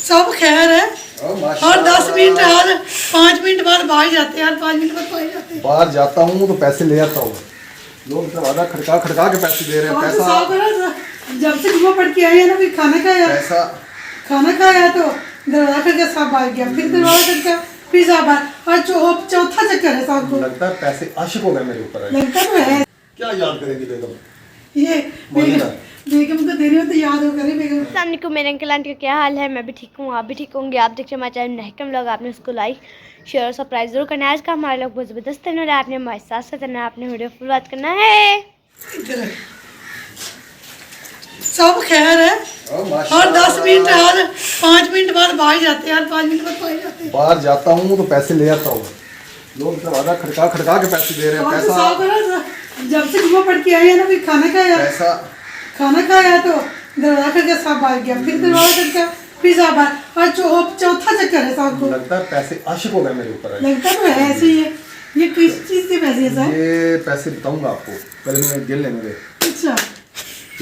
सब खैर है। हर 10 मिनट हर 5 मिनट बाद बाहर जाते हैं, हर 5 मिनट बाद बाहर जाते हैं। बाहर जाता हूँ तो पैसे ले आता हूँ। लोग दरवाजा खड़का खड़का के पैसे दे रहे हैं। पैसा साफ करो, जब से जुम्मा पढ़ के आई है ना, फिर खाना खाया, पैसा खाना खाया तो दरवाजा करके साफ आ गया, फिर दरवाजा करके फिर साफ आ, और चौथा चक्कर है साहब को। लगता है पैसे आशिक हो गए मेरे ऊपर। लगता तो है। क्या याद करेगी बेगम? ये बेगम को दे रही हो तो याद हो करे बेगम। अस्सलाम वालेकुम मेरे अंकल आंटी का क्या हाल है। मैं भी ठीक हूँ, आप भी ठीक होंगे। आप देखिए हमारे चैनल नहकम लोग, आपने उसको लाइक शेयर और सब्सक्राइब जरूर करना है। आज का हमारे लोग बहुत ज़बरदस्त है, आपने हमारे साथ साथ रहना है, आपने वीडियो फुल बात करना है। सब खैर है। हर 10 मिनट हर 5 मिनट बाद बाहर जाते हैं, हर 5 मिनट बाद बाहर जाते हैं। बाहर जाता हूँ तो पैसे ले आता हूँ। लोग दरवाजा खड़का खड़का के पैसे दे रहे हैं। पैसा साफ करो, जब से जुम्मा पढ़ के आई है ना, फिर खाना खाया, पैसा खाना खाया तो दरवाजा करके साफ आ गया, फिर दरवाजा करके फिर साफ आ, और चौथा चक्कर है साहब को। लगता है पैसे आशिक हो गए मेरे ऊपर। लगता तो है ऐसे ही है। ये किस चीज़ के पैसे है सर? ये पैसे बताऊंगा आपको, पहले मैं गिन ले मेरे। अच्छा,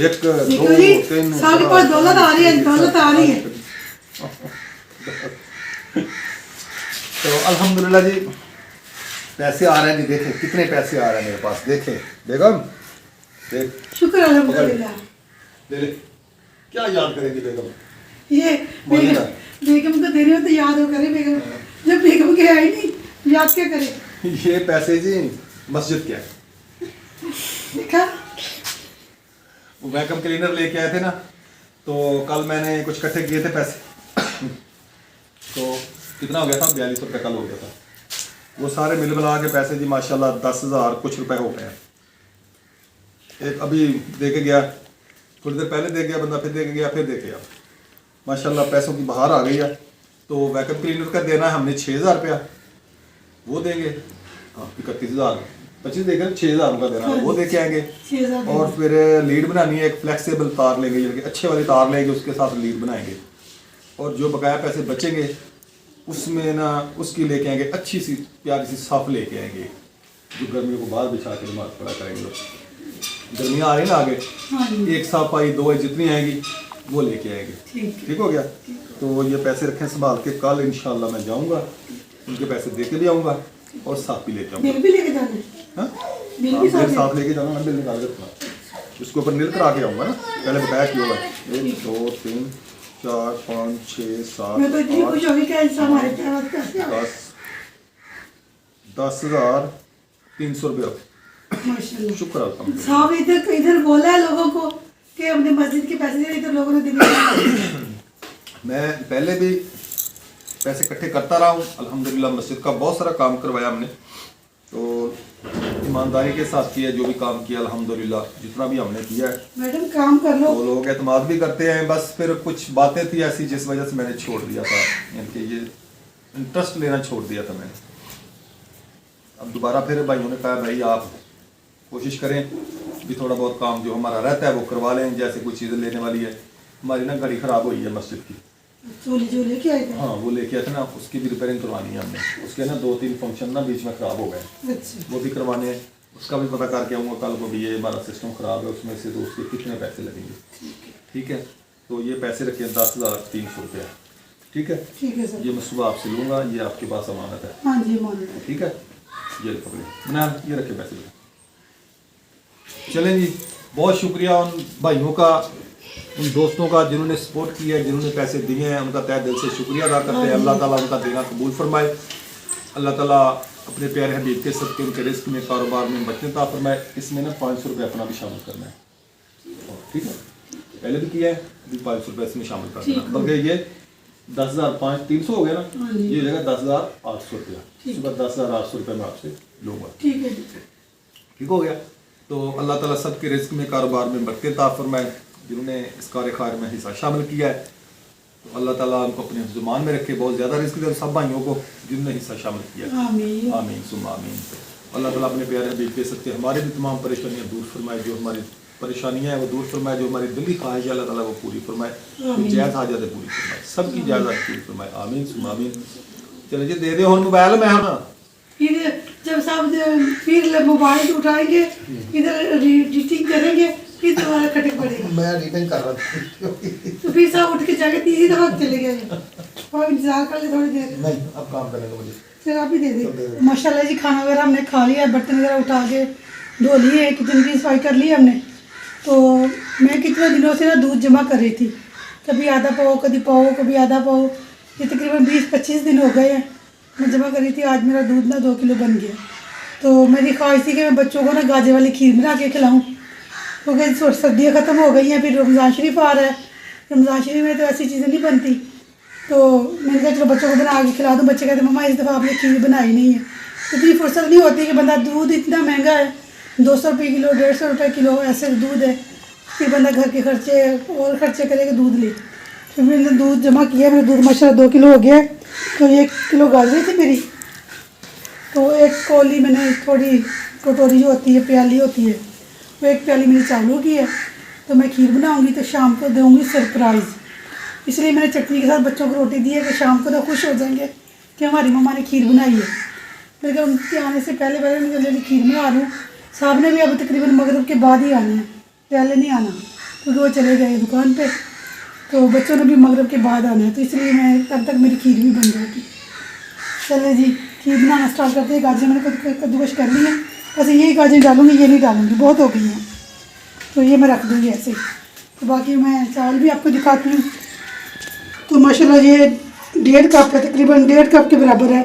1 2 देखो जी, 3 साहब के पास दौलत आ रही है, दौलत आ रही है। तो अल्हम्दुलिल्लाह जी पैसे आ रहे हैं जी। देखें कितने पैसे आ रहे हैं मेरे पास। देखें बेगम, देख शुक्र अल्हम्दुलिल्लाह। ले ले। क्या याद करेगी बेगम? ये बेगम को दे रही हो तो याद हो करे बेगम। जब बेगम के आई नहीं, याद क्या करे? ये पैसे जी मस्जिद के हैं। देखा, वो वैक्यूम क्लीनर लेके आए थे ना, तो कल मैंने कुछ इकट्ठे किए थे पैसे। तो कितना हो गया था? 4200 रुपये कल हो गया था। वो सारे मिल मिला के पैसे जी माशाल्लाह 10,000 कुछ रुपए हो गए हैं। एक अभी दे के गया, थोड़ी देर पहले दे गया बंदा, फिर दे के गया, फिर दे के गया। माशाल्लाह पैसों की बहार आ गई है। तो वैक्यूम क्लीनर का देना है हमने 6,000 रुपया, वो देंगे। हाँ 31,000 25 देंगे, 6,000 का देना है, वो दे के आएंगे। 6,000 और फिर लीड बनानी है, एक फ्लेक्सिबल तार लेंगे, यानी कि अच्छे वाली तार लेंगे, उसके साथ लीड बनाएंगे। और जो बकाया पैसे बचेंगे उसमें ना उसकी लेके आएंगे अच्छी सी प्यारी सी साफ लेके आएंगे, जो गर्मियों को बाहर बिछा के नमाज पढ़ा करेंगे लोग। गर्मियाँ आ रही ना आगे, एक साफ आई 2 जितनी आएंगी वो लेके आएंगे। ठीक हो गया? तो ये पैसे रखें संभाल के, कल इंशाल्लाह मैं जाऊँगा, उनके पैसे दे के भी आऊँगा और साथ भी लेके आऊँगा। बिल भी लेके जाना है? हाँ बिल भी साथ लेके जाऊँगा, मैं बिल निकाल के रखूँगा, उसके ऊपर नील करा के आऊँगा ना। पहले बताया क्यों होगा। 1 2 3 4 5 6 7 मैं तो इतनी 8 खुश होगी कि ऐसा हमारे पास पैसे आ गए। 10,300 रुपये। माशाल्लाह। शुक्र अल्हम्दुलिल्लाह। साहब इधर बोला है लोगों को कि हमने मस्जिद के पैसे दिए, इधर लोगों ने दिए। मैं पहले भी पैसे इकट्ठे करता रहा हूँ अल्हम्दुलिल्लाह। मस्जिद का बहुत सारा काम करवाया हमने, तो ईमानदारी के साथ किया, जो भी काम किया अल्हम्दुलिल्लाह, जितना भी हमने किया है। मैडम काम कर लो। तो लोग एतमाद भी करते हैं, बस फिर कुछ बातें थी ऐसी जिस वजह से मैंने छोड़ दिया था, यानी कि ये इंटरेस्ट लेना छोड़ दिया था मैंने। अब दोबारा फिर भाइयों ने कहा भाई आप कोशिश करें भी थोड़ा बहुत काम जो हमारा रहता है वो करवा लें। जैसे कोई चीज़ लेने वाली है, हमारी ना घड़ी ख़राब हुई है मस्जिद की। चोली जो लेके आए थे। हाँ वो लेके आए थे ना, उसकी भी रिपेयरिंग करवानी है हमने। उसके ना 2-3 फंक्शन ना बीच में ख़राब हो गए, अच्छा, वो भी करवाने हैं। उसका भी पता करके आऊँगा कल को भी, ये हमारा सिस्टम ख़राब है उसमें से, तो उसके कितने पैसे लगेंगे। ठीक है? तो ये पैसे रखे 10,300 रुपया। ठीक है? ठीक है सर। ये मैं सुबह आपसे लूँगा, ये आपके पास अमानत है। हाँ जी मानो। ठीक है? ये पकड़े बना, ये रखे पैसे। चलें जी, बहुत शुक्रिया उन भाइयों का, उन दोस्तों का जिन्होंने सपोर्ट किया है, जिन्होंने पैसे दिए हैं, उनका तहे दिल से शुक्रिया अदा करते हैं। अल्लाह ताला उनका देना कबूल फरमाए। अल्लाह ताला अपने प्यारे हबीब के सदके उनके रिस्क में, कारोबार में बरकत अता फरमाए। इसमें ना 500 रुपये अपना भी शामिल करना है। ठीक है? पहले भी किया है, अभी 500 रुपये इसमें शामिल कर देना, बल्कि ये 10,300 हो गया ना, ये हो जाएगा 10,800 रुपया। सुबह 10,800 रुपये मैं आपसे लूँगा। ठीक है, ठीक हो गया? तो अल्लाह ताला सबके रिस्क में, कारोबार में बरकत अता फरमाए। जिन्होंने इस कार खैर में हिस्सा शामिल किया है, तो अल्लाह ताला उनको अपने ज़ुबान में रखे, बहुत ज़्यादा रिस्क दे सब भाइयों को जिन्होंने हिस्सा शामिल किया है। आमीन आमीन सुम्मा आमीन। अल्लाह ताला अपने प्यारे हबीब के सदके हमारे भी तमाम परेशानियाँ दूर फरमाए, जो हमारी परेशानियाँ हैं वो दूर फरमाए, जो हमारी दिली ख्वाहिश है अल्लाह ताला वो पूरी फरमाए, जायज़ हाजत पूरी फरमाए, सबकी जायज़ हाजत पूरी फरमाए। आमीन सुम्मा आमीन। चलो जी दे दे और मोबाइल में हम फिर जब सब फिर मोबाइल उठाएंगे, इधर एडिटिंग करेंगे, फिर दोबारा खटक पड़ेगा। मैं नहीं कर रहा था। तो फिर साहब उठ के जाके तीसरी दफा चले गए और इंतजार कर ले थोड़ी देर। नहीं अब काम करने को मुझे। फिर आप ही दे दे। माशाल्लाह जी खाना वगैरह हमने खा लिया, बर्तन वगैरह उठा के धो लिए, किचन की सफाई कर ली हमने। तो मैं कितने दिनों से ना दूध जमा कर रही थी, कभी आधा पाव कभी आधा पाव, ये तकरीबन 20-25 दिन हो गए हैं मैं जमा कर रही थी। आज मेरा दूध ना 2 किलो बन गया। तो मेरी ख्वाहिश थी कि मैं बच्चों को ना गाजर वाली खीर बना के खिलाऊँ, क्योंकि सर्दियाँ ख़त्म हो गई हैं, फिर रमज़ान शरीफ आ रहा है। रमज़ान शरीफ में तो ऐसी चीज़ें नहीं बनती, तो मैंने कहा चलो बच्चों को बना के खिला दूँ। बच्चे कहते मम्मा इस दफ़ा आपने खीर बनाई नहीं है। इतनी फुर्सत नहीं होती कि बंदा, दूध इतना महंगा है, 200 रुपये किलो, 150 रुपये किलो ऐसे दूध है, फिर बंदा घर के खर्चे और खर्चे करेगा दूध ले। फिर मैंने दूध जमा किया, मेरा दूध माशाल्लाह 2 किलो हो गया। तो 1 किलो गाजरें थी मेरी, तो 1 कौली मैंने, थोड़ी कटोरी जो होती है प्याली होती है, वो 1 प्याली मेरी चावलों की है। तो मैं खीर बनाऊँगी तो शाम को दूँगी सरप्राइज़, इसलिए मैंने चटनी के साथ बच्चों को रोटी दी है कि शाम को तो खुश हो जाएंगे कि हमारी मम्मा ने खीर बनाई है। मेरे को उनके आने से पहले मैं जल्दी खीर बना लूँ। साहब ने भी अब तकरीबन मगरिब के बाद ही आना है, पहले नहीं आना क्योंकि वो चले गए दुकान पे। तो बच्चों ने भी मगरिब के बाद आना है, तो इसलिए मैं तब तक मेरी खीर भी बन जाएगी। चले जी खीर बनाना स्टार्ट करते हैं। गाजर मैंने कद्दूकश कर ली है, बस यही गाजर डालूँगी, ये नहीं डालूँगी, बहुत हो गई हैं, तो ये मैं रख दूँगी ऐसे ही। तो बाकी मैं चावल भी आपको दिखाती हूँ। तो माशाल्लाह ये 1.5 कप है, तकरीबन 1.5 कप के बराबर है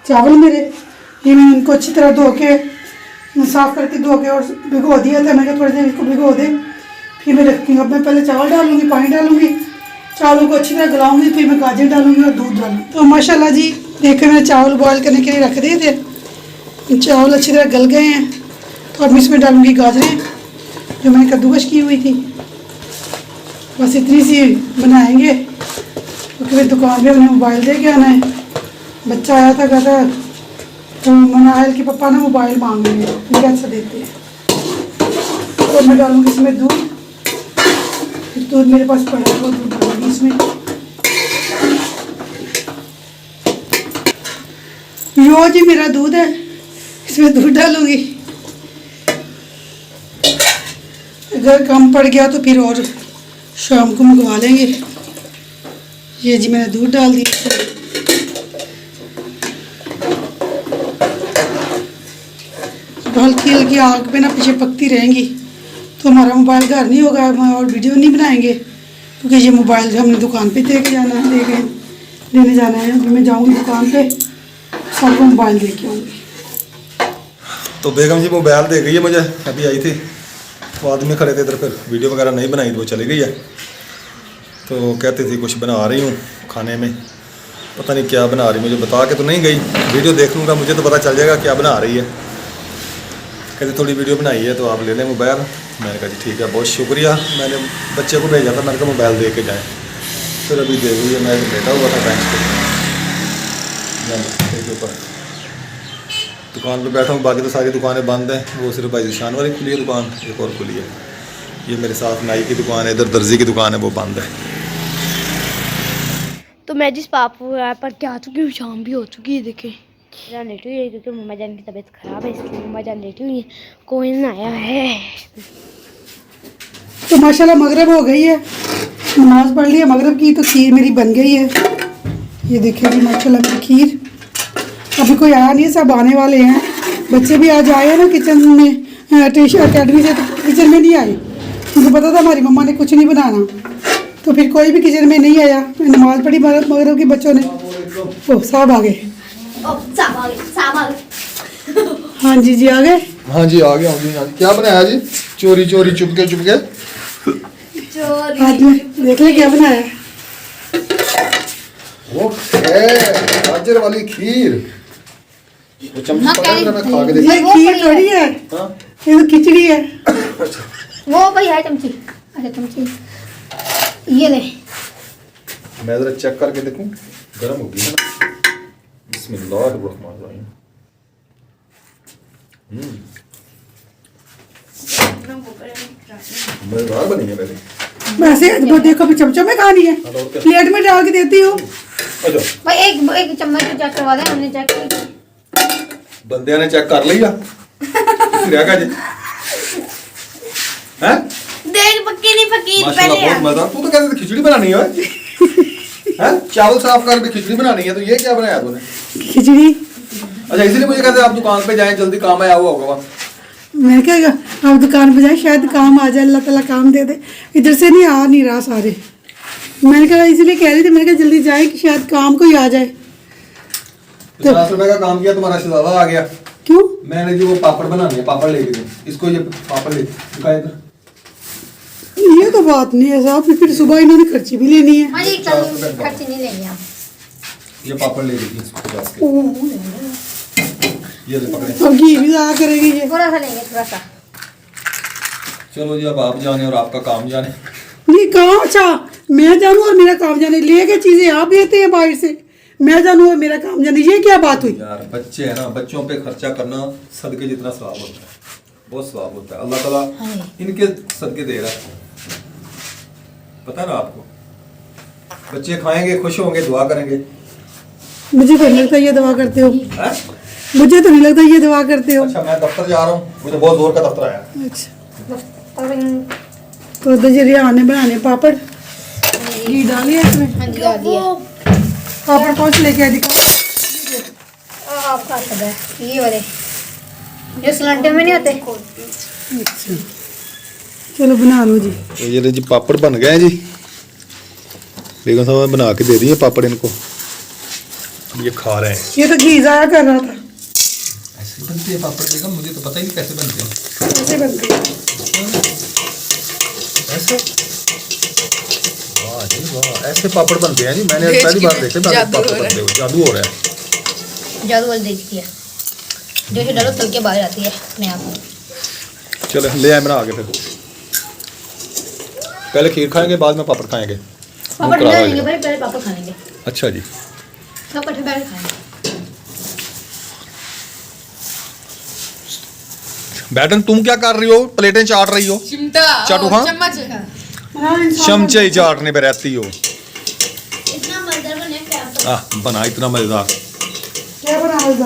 चावल मेरे। ये मैं इनको अच्छी तरह धो के, साफ़ करके धो के और भिगो दिया था। मैं थोड़ी देर इसको भिगो दे, फिर मैं रखती हूँ। अब मैं पहले चावल डालूँगी, पानी डालूँगी, चावलों को अच्छी तरह गलाऊँगी, फिर मैं गाजर डालूँगी और दूध डालूँगी। तो माशाल्लाह जी देखो मैंने चावल बॉयल करने के लिए रख दिए थे, चावल अच्छी तरह गल गए हैं। तो अब इसमें डालूँगी गाजरें जो मैंने कद्दूकश की हुई थी। बस इतनी सी बनाएंगे क्योंकि फिर दुकान पे उन्हें मोबाइल दे के आना है। बच्चा आया था, कहता तो मनायल के पापा ना मोबाइल मांग रहे हैं, कैसे देते हैं। तो मैं डालूँगी इसमें दूध, दूध मेरे पास पड़ा है वो दूध डालूँगी इसमें। यो जी मेरा दूध है, इसमें दूध डालूँगी। अगर कम पड़ गया तो फिर और शाम को मंगवा लेंगे। ये जी मैंने दूध डाल दिया। हल्की हल्की आग पे ना पीछे पकती रहेंगी तो हमारा मोबाइल घर नहीं होगा, हम और वीडियो नहीं बनाएंगे, क्योंकि ये मोबाइल हमने दुकान पे लेने जाना है। अभी मैं जाऊँगी दुकान पे, सबको मोबाइल दे के आऊँगी। तो बेगम जी मोबाइल दे गई है मुझे, अभी आई थी, वो आदमी खड़े थे इधर, फिर वीडियो वगैरह नहीं बनाई, वो चली गई है। तो कहती थी कुछ बना रही हूँ खाने में, पता नहीं क्या बना रही, मुझे बता के तो नहीं गई। वीडियो देख लूँगा, मुझे तो पता चल जाएगा क्या बना रही है। कहते थोड़ी वीडियो बनाई है तो आप ले लें मोबाइल। मैंने कहा जी ठीक है, बहुत शुक्रिया। मैंने बच्चे को भेजा था, मैंने कहा मोबाइल दे के जाएँ, फिर अभी दे गई है। मैं लेटा हुआ था बेंच के ऊपर, दुकान पे बैठा हूँ, बाकी तो सारी दुकानें बंद हैं, वो सिर्फ भाई शान वाली खुली है दुकान, एक और खुली है। ये मेरे साथ नाई की दुकान है, इधर दर्जी की दुकान है, वो बंद है। तो मैं जिस पापू यहाँ पर क्या चुकी हूँ, शाम भी हो चुकी है। देखें मेरा लेटी हुई है क्योंकि मम्मा जान की तबीयत ख़राब है, इसलिए मम्मा जान लेटी हुई है, कोई ना आया है। तो माशाल्लाह मगरिब हो गई है, नमाज़ पढ़ ली है मगरिब की, तो खीर मेरी बन गई है। ये देखिए जी माशाल्लाह मेरी खीर। अभी कोई आया नहीं है, सब आने वाले हैं। बच्चे भी आज आए हैं ना किचन में, अकेडमी से, तो किचन में नहीं आए। मुझे पता था हमारी मम्मा ने कुछ नहीं बनाना, तो फिर कोई भी किचन में नहीं आया। नमाज़ पढ़ी मगरिब की, बच्चों ने। ओ साहब आ गए। हाँ जी जी आ गए। हाँ जी आ गया हूँ जी। क्या बनाया जी? चोरी चोरी चुपके आज में देख ले क्या बनाया। वो गाजर वाली खीर, वो चम्मच पकड़ के मैं खा के देखी। ये खीर थोड़ी है, ये तो खिचड़ी है। वो भाई है चमची, अच्छा चमची ये ले। मैं जरा चेक करके देखूं, गर्म होगी है ना। बिस्मिल्लाहिर्रहमानिर्रहीम। मजेदार बनी है मेरी। वैसे वो देखो भी चमचों में खानी है, प्लेट में डाल के देती हूँ। अच्छा भाई एक चम्मच तो चेक करवा दे, हमने चेक की। बंदे ने चेक कर लिया। रहेगा जी हैं? देख पक्की नहीं फकीर माशाल्लाह पहले बहुत मजा। तू तो कहते थे खिचड़ी बनानी है हैं? चावल साफ कर भी खिचड़ी बनानी है, तो ये क्या बनाया तूने? खिचड़ी। अच्छा इसलिए मुझे कहते आप दुकान पे जाएं, जल्दी काम आया हुआ होगा वहाँ। मैं क्या आप दुकान पे जाए, शायद काम आ जाए, अल्लाह ताला काम दे दे। इधर से नहीं आ नहीं रहा सारे, मैंने कहा इसलिए कह रही थी, मैंने कहा जल्दी जाए कि शायद काम कोई आ जाए। 50 रुपए का काम किया, तुम्हारा शहजादा आ गया। क्यों? मैंने जी वो पापड़ बनाने हैं, पापड़ लेके दे इसको, ये पापड़ ले दिखाए इधर। ये तो बात नहीं है साहब, फिर सुबह इन्होंने खर्ची भी लेनी है। मुझे कल खर्च नहीं लेंगे आप। ये पापड़ ले लीजिए इसको 50 के। ये ले पकड़े। और घी भी ज़्यादा करेगी ये। थोड़ा सा लेंगे, थोड़ा सा। चलो जी अब आप जाने और आपका काम जाने। नहीं काम, अच्छा मैं जानूँ और मेरा काम जाने, लेके चीजें आप देते हैं बाहर से, मैं जानूँ और मेरा काम जाने, ये क्या बात हुई? यार बच्चे है ना, बच्चों पे खर्चा करना सदके जितना सवाब होता है, बहुत सवाब होता है। अल्लाह ताला इनके सदके दे रहा है, पता है ना आपको। बच्चे खाएंगे, खुश होंगे, दुआ करेंगे। मुझे तो नहीं लगता ये दवा करते हो, हैं? मुझे तो नहीं लगता ये दवा करते हो। अच्छा मैं दफ्तर जा रहा हूँ, मुझे बहुत जोर का दफ्तर आया। अच्छा और तो उधर जी रिहान ने बनाने पापड़, घी डालिए इसमें। हाँ जी आ दिया। पापड़ कौन से लेके आए दिखा? आपका सब है ये वाले जो सिलेंडर में नहीं होते। अच्छा चलो बना लो जी। तो ये जी पापड़ बन गए जी, बेगम साहब बना के दे दिए पापड़ इनको, ये खा रहे हैं। ये तो घी ज़ाया कर रहा था। ऐसे बनते हैं पापड़ बेगम, मुझे तो पता ही नहीं कैसे बनते हैं। कैसे बनते हैं? ऐसे वाह जी वाह, ऐसे पापड़ बनते हैं जी। मैंने आज पहली बार देखे पापड़ बनते हुए, जादू हो रहा है। जादू वाली देख दिया, जैसे डालो तल के बाहर आती है अपने आप। चलो ले आए बना आगे, फिर पहले खीर खाएंगे, बाद में पापड़ खाएंगे। पापड़ नहीं खाएंगे, पहले पापड़ खाएंगे, अच्छा जी। सब इकट्ठे बैठ के खाएंगे। बैटन तुम क्या कर रही हो? प्लेटें चाट रही हो? चिमटा चाटू हाँ? चम्मच। हाँ, इंसान चमचे ही चाटने पे रहती हो। इतना मजेदार बने क्या बना इतना मजेदार। क्या बना होगा?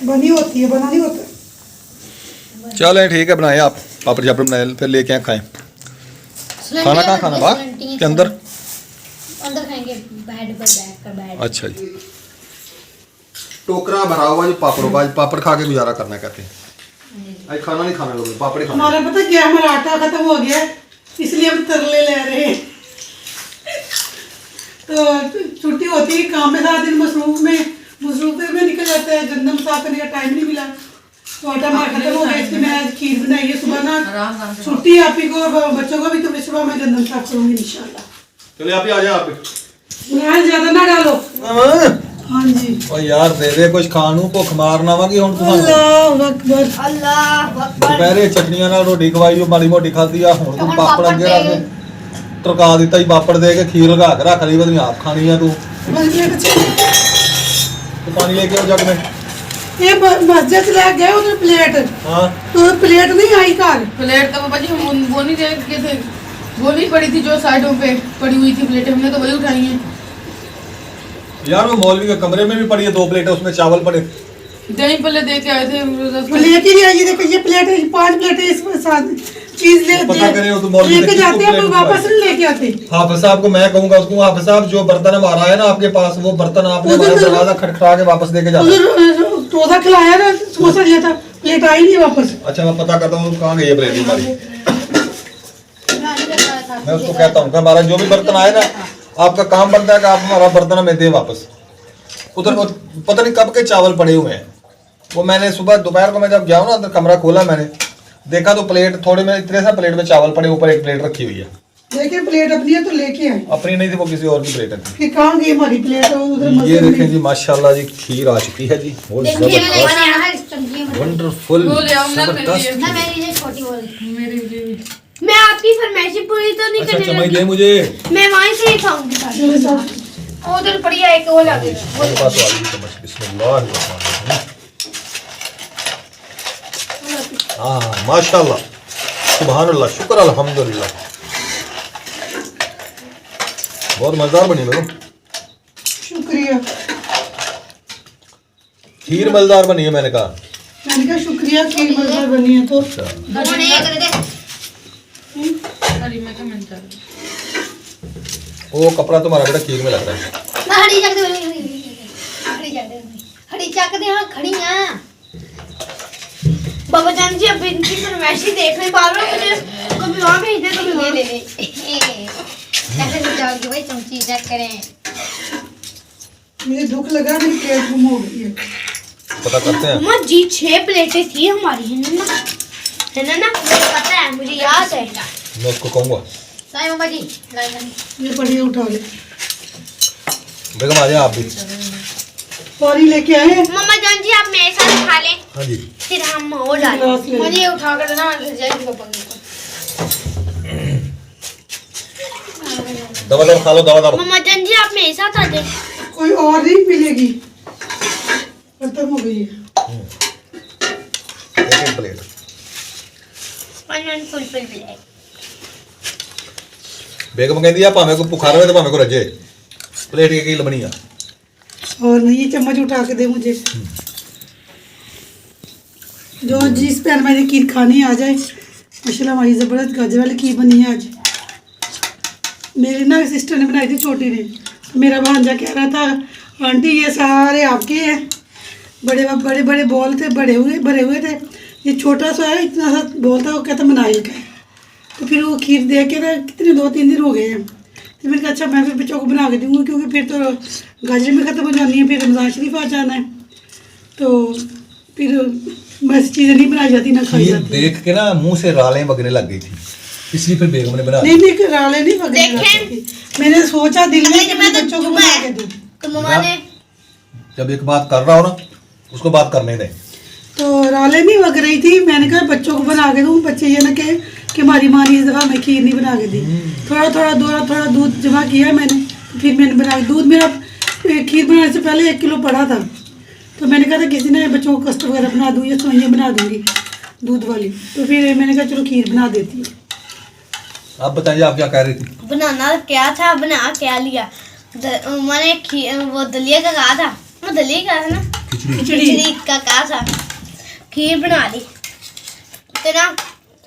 बनी होती है, बना नहीं होता। चलो ठीक है, बनाए आप पापड़ चापड़ बनाए, फिर लेके आए खाएं। खाना कहाँ खाना, बाहर के अंदर? अंदर खाएंगे, बेड पर बैठ कर बैठ। अच्छा जी। टोकरा भरा हुआ जो पापड़ों का, आज पापड़ खा के गुजारा करना कहते हैं। आज खाना नहीं खाना लोग, पापड़ ही खाना। हमारा पता क्या, हमारा आटा खत्म हो गया इसलिए हम तरले ले रहे हैं। तो छुट्टी होती है, काम में सारा दिन मसरूफ में निकल जाता है, गंदम साफ करने का टाइम नहीं मिला, तो आटा हमारा खत्म हो गया, इसलिए मैंने आज खीर बनाई है। सुबह ना छुट्टी है आप ही को, बच्चों को भी, तो मैं सुबह मैं गंदम साफ करूंगी इंशाल्लाह। चलिए आप ही आ जाओ। आप यार ज्यादा ना डालो। हाँ जी। और यार दे दे कुछ खानू, भुख मारना वा कि हुण तुहां अल्लाह अकबर। अल्लाह अकबर। दुपहरे चटनियां नाल रोटी खवाई जो माड़ी मोटी खाधी आ, हुण तू पापड़ अगे रख के टरका दिता ही पापड़ दे के, खीर लगा के रख ली, बदी आप खानी है तू। तो पानी लेके आओ जग में। ये मस्जिद ले गए उधर प्लेट, हाँ तो प्लेट नहीं आई घर। प्लेट तो पापा जी हम वो नहीं देख के थे, वो नहीं पड़ी थी जो साइडों पे पड़ी हुई थी प्लेटें, हमने तो वही उठाई हैं। यार वो मौलवी के कमरे में भी पड़ी है 2 प्लेटें, उसमें चावल पड़े। दही पल्ले दे के आए थे। प्लेट ही नहीं आई, देखो ये प्लेट 5 प्लेटें इसमें साथ चीज ले पता करें वो तो मौलवी लेके ने जाते हैं, किसको पर प्लेट वापस नहीं लेके आते। हाफिज साहब को मैं कहूंगा, उसको हाफिज साहब जो बर्तन हमारा है ना आपके पास, वो बर्तन आपने हमारा दरवाजा खटखटा के वापस देके जाना। उधर टोसा खिलाया ना, समोसा लिया था, प्लेट आई नहीं वापस। अच्छा मैं पता करता हूँ कहाँ गई है प्लेट हमारी। मैं उसको कहता हूँ कि हमारा जो भी बर्तन आए ना, आपका काम बनता है कि आप हमारा बर्तन हमें दें वापस। उधर वो पता नहीं कब के चावल पड़े हुए हैं, वो मैंने सुबह दोपहर को मैं जब गया हूँ ना, अंदर कमरा खोला मैंने देखा तो प्लेट थोड़े में इतने सा प्लेट में चावल पड़े, ऊपर एक प्लेट रखी हुई है। देखिए प्लेट अपनी है तो लेके आए, अपनी नहीं थी, वो किसी और की प्लेट थी। फिर कहाँ गई हमारी प्लेट? उधर ये मस्जिद में। देखें जी माशाल्लाह जी, खीर आ चुकी है जी, बहुत जबरदस्त वंडरफुल वो ले आओ ना मेरे लिए। जबरदस्त। ना मेरी ये छोटी वाली। मेरे लिए भी। मैं आपकी फरमाइशी पूरी तो नहीं अच्छा करने चमच लगी, दे मुझे, मैं वहीं से ही खाऊंगी सारी। चलो साहब, उधर पड़ी है एक वो ला दे। मेरे पास तो वाली चम्मच। बिस्मिल्लाह। हाँ माशाल्लाह, सुभान अल्लाह, शुक्र अल्हम्दुलिल्लाह, बहुत मजेदार बनी बेगम। शुक्रिया। खीर मजेदार बनी है, मैंने कहा। मैंने कहा शुक्रिया, खीर मजेदार बनी है तो। वो नहीं कर दे। अरे मैं कमेंट कर रही वो कपड़ा तुम्हारा बेटा खीर में लग रहा है। हड़ी चक दे हाँ खड़ी हैं। बाबा जान जी अब इनकी फरमाइश ही देख रहे बार बार मुझे कभी वहाँ भेज दे कभी वहाँ। ले ऐसे जाओगे भाई चमची चेक करें। मुझे दुख लगा मेरी प्लेट गुम हो गई है। पता करते हैं। मम्मा जी 6 प्लेटें थी हमारी है ना मुझे पता है मुझे याद है। मैं उसको कहूँगा साई मामा जी लाई ये बढ़िया उठा ले। बेगम आ जाए आप भी। पानी लेके आए हैं। मम्मा जान जी आप मेरे साथ खा लें हाँ जी। फिर हम और डालें। गिलास ले मुझे उठा कर देना ले जाएगी पापा के ऊपर। दवा दवा खा लो दवा दवा। मम्मा जान जी आप मेरे साथ आ जाए। कोई और नहीं मिलेगी, खत्म हो गई है। एक प्लेट। One full plate. बेगम कहती है भावे को बुखार हो तो भावे को रजे प्लेट की लबनी है। और नहीं ये चम्मच उठा के दे मुझे। जो जिस पैन मैंने खीर खानी आ जाए। माशाल्लाह हमारी ज़बरदस्त गाजर वाली खीर बनी है आज। मेरी ना सिस्टर ने बनाई थी छोटी ने। मेरा भांजा कह रहा था आंटी ये सारे आपके हैं। बड़े बड़े बड़े बॉल थे, भरे हुए थे। ये छोटा सा है, इतना सा बॉल था, वो कहता मनाइल का है। तो फिर वो खीर दे के ना कितने 2-3 दिन हो गए हैं। तो मैंने कहा अच्छा मैं फिर बच्चों को बना के दूँगी क्योंकि फिर तो गाजर में ख़त्म हो जानी है, फिर रमज़ान शरीफ आ जाना है। तो फिर बस चीज़ें नहीं बनाई जाती ना खाई खीर जाती। देख के ना मुंह से रालें बगने लग गई थी, इसलिए फिर बेगम ने बना दी। नहीं राले नहीं पकड़ी जाती थी। मैंने सोचा दिल में कि मैं बच्चों को बना के दूँ। तो मम्मा ने जब एक बात कर रहा हो ना उसको बात करने दें। तो राले नहीं वग रही थी। मैंने कहा बच्चों को बना के दूँ, बच्चे ये ना कहे कि हमारी माँ ने इस दफ़ा हमें खीर नहीं बना के दी। थोड़ा दूध जमा किया मैंने, फिर मैंने बनाया। दूध मेरा खीर बनाने से पहले 1 किलो पड़ा था। तो मैंने कहा था किसी ने बच्चों को कस्टर्ड वगैरह बना दूँ या सेवइयाँ बना दूँगी दूध वाली। तो फिर मैंने कहा चलो खीर बना देती हूँ। आप बताइए आप क्या कह रही थी। बनाना क्या था, बना क्या लिया। मैंने वो दलिया का कहा था, वो दलिया का था ना, खिचड़ी का कहा था। खीर बना ली तो ना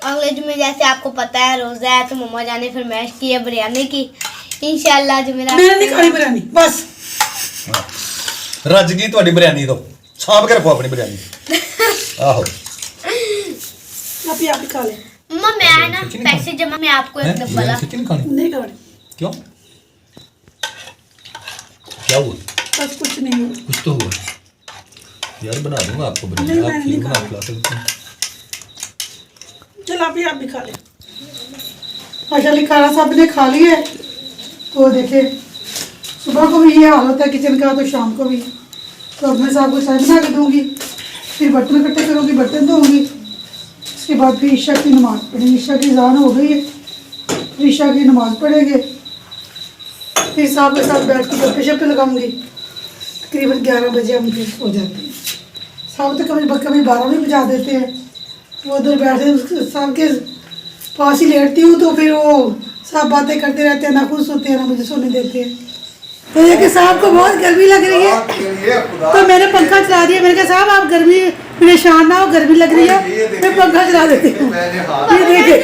अगले जुम्मे जैसे आपको पता है रोज़ा है तो मम्मा जाने फरमाइश की है बिरयानी की। इंशाल्लाह जुमेरात मैंने नहीं खानी बिरयानी बस। रज गई ਤੁਹਾਡੀ ਬਿਰਿਆਨੀ ਤੋਂ ਸਾਂਭ ਕੇ ਰੱਖੋ ਆਪਣੀ ਬਿਰਿਆਨੀ। ਆਹੋ आप ही खा ले। मम्मा मैं ना पैसे जमा मैं आपको एक डब्बा ला सच्ची नहीं खानी। नहीं खानी क्यों क्या हुआ। बस कुछ नहीं हुआ। कुछ तो हुआ यार, बना दूंगा आपको नहीं, बिरयानी। आप मैंने खीर नहीं बना खानी। खिला सकते हैं। चल आप भी खा ले। माशाल्लाह खाना सब ने खा लिया है। तो देखिए सुबह को भी ये हाल होता है किचन का, तो शाम को भी। तो अब मैं सबको चाय बना के दूँगी, फिर बर्तन इकट्ठे करूँगी, बर्तन धोऊँगी। उसके बाद फिर ईशा की नमाज़ पढ़ेंगे। ईशा की अज़ान हो गई है, फिर ईशा की नमाज़ पढ़ेंगे। फिर साहब के साथ बैठ के गप्पे शप्पे लगाऊँगी। तकरीबन 11 बजे हम फिर सो जाते हैं। साहब तो कभी 12 भी बजा देते हैं। वो उधर बैठे साहब के पास ही लेटती हूँ तो फिर वो सब बातें करते रहते हैं, ना खुश होते हैं ना मुझे सोने देते हैं। तो ये कि साहब को बहुत गर्मी लग रही है तो मैंने पंखा चला दिया। मैंने कहा साहब आप गर्मी परेशान ना हो, गर्मी लग रही है, मैं पंखा चला देती हूँ। ये देखिए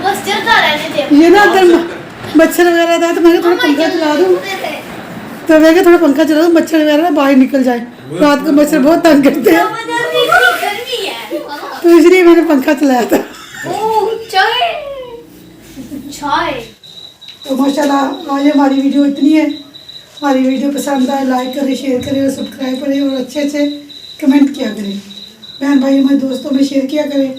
बस चलता रहने दे। ये ना अंदर मच्छर वगैरह था तो मैंने थोड़ा पंखा चला दूँ। तो मैं क्या थोड़ा पंखा चला दूँ, मच्छर वगैरह बाहर निकल जाए। रात को मच्छर बहुत तंग करते हैं तो इसलिए मैंने पंखा चलाया था। तो माशाल्लाह आज हमारी वीडियो इतनी है। हमारी वीडियो पसंद आए लाइक करें, शेयर करें और सब्सक्राइब करें और अच्छे अच्छे कमेंट किया करें। बहन भाई हमारे दोस्तों में शेयर किया करें।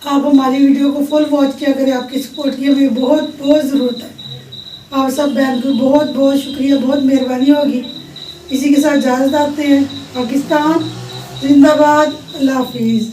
आप हमारी वीडियो को फुल वॉच किया करें। आपकी सपोर्ट की हमें बहुत बहुत ज़रूरत है। आप सब बहन को बहुत बहुत शुक्रिया, बहुत मेहरबानी होगी। इसी के साथ इजाज़त आते हैं। पाकिस्तान जिंदाबाद, अल्लाह हाफिज़।